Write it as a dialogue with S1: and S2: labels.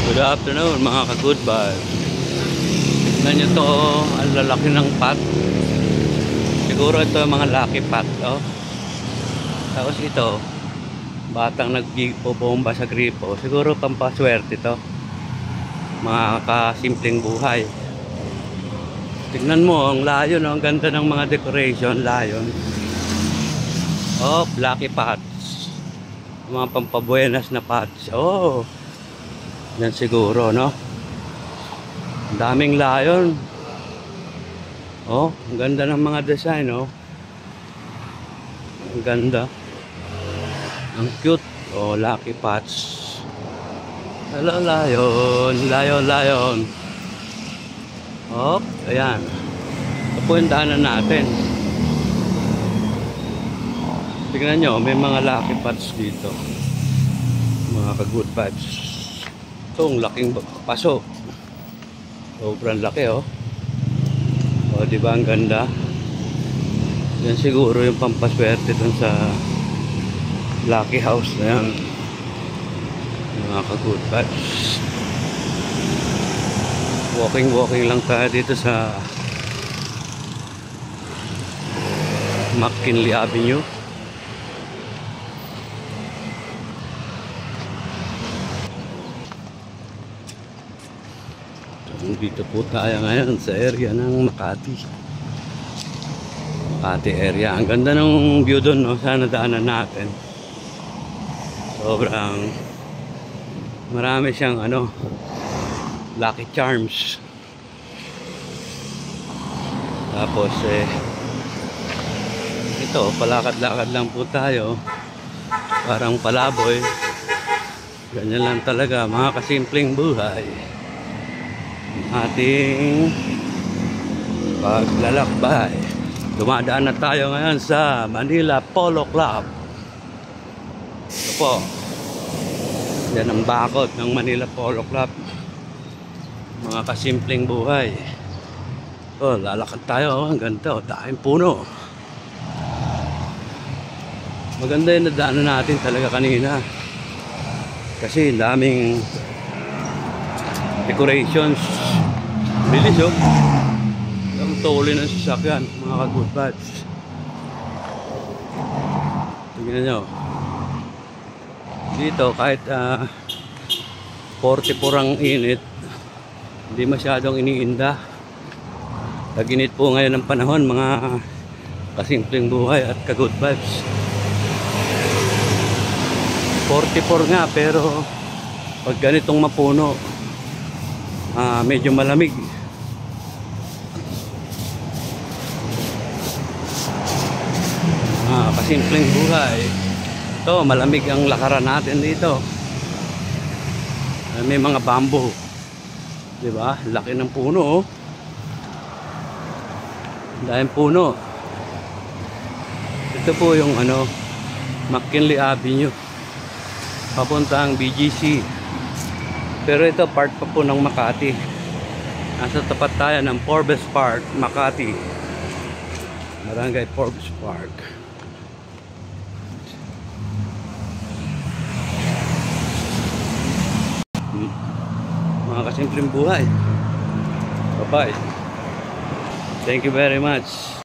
S1: Good afternoon mga ka-good vibe. Tignan nyo to, ang lalaki ng pot. Siguro ito yung mga lucky pot, oh. Tapos ito, batang nagpopomba sa gripo. Siguro pampaswerte to. Mga kasimpleng buhay. Tignan mo, ang layon, oh. Ang ganda ng mga decoration, layon. Oh, lucky pots. Mga pampabuenas na pots. Oh, yan siguro, no? Ang daming layon. Oh, ang ganda ng mga design, oh. Ang ganda. Ang cute. Oh, lucky pots. Hello, layon. Layon, layon. Oh, ayan. Ito po yung daanan natin. Tignan nyo, may mga lucky pots dito. Mga ka-good vibes. Ito, ang laking paso. Sobrang laki, oh. O, diba ang ganda? Yan siguro yung pampaswerte dun sa lucky house na yan. Mga ka-good vibes. Walking lang tayo dito sa McKinley Avenue. Dito po tayo ngayon sa area ng Makati area. Ang ganda ng view doon, no? Sana daanan natin. Sobrang marami siyang lucky charms. Tapos ito, palakad-lakad lang po tayo. Parang palaboy. Ganyan lang talaga, mga kasimpleng buhay. Ating paglalakbay. Dumadaan na tayo ngayon sa Manila Polo Club. Ito po, yan ang bakod ng Manila Polo Club. Mga kasimpleng buhay. Oh, lalakad tayo. Ang ganda, daing puno. Maganda yung nadaanan natin talaga kanina. Kasi daming decorations. Bilis, oh. Ang tuloy ng sasakyan, mga ka-good vibes. Tingnan nyo. Dito, kahit 44 ang init, hindi masyadong iniinda. Tag-init po ngayon ng panahon, mga kasimpleng buhay at ka-good vibes. 44 nga, pero pag ganitong mapuno, medyo malamig. Kasimpleng buhay. Ito, malamig ang lakaran natin dito. May mga bamboo. Diba? Laki ng puno, oh. Dahil puno. Ito po yung McKinley Avenue. Papunta ang BGC. Pero ito part pa po ng Makati. Nasa tapat tayo ng Forbes Park, Makati. Barangay Forbes Park. Mga kasimpleng buhay. Bye-bye. Thank you very much.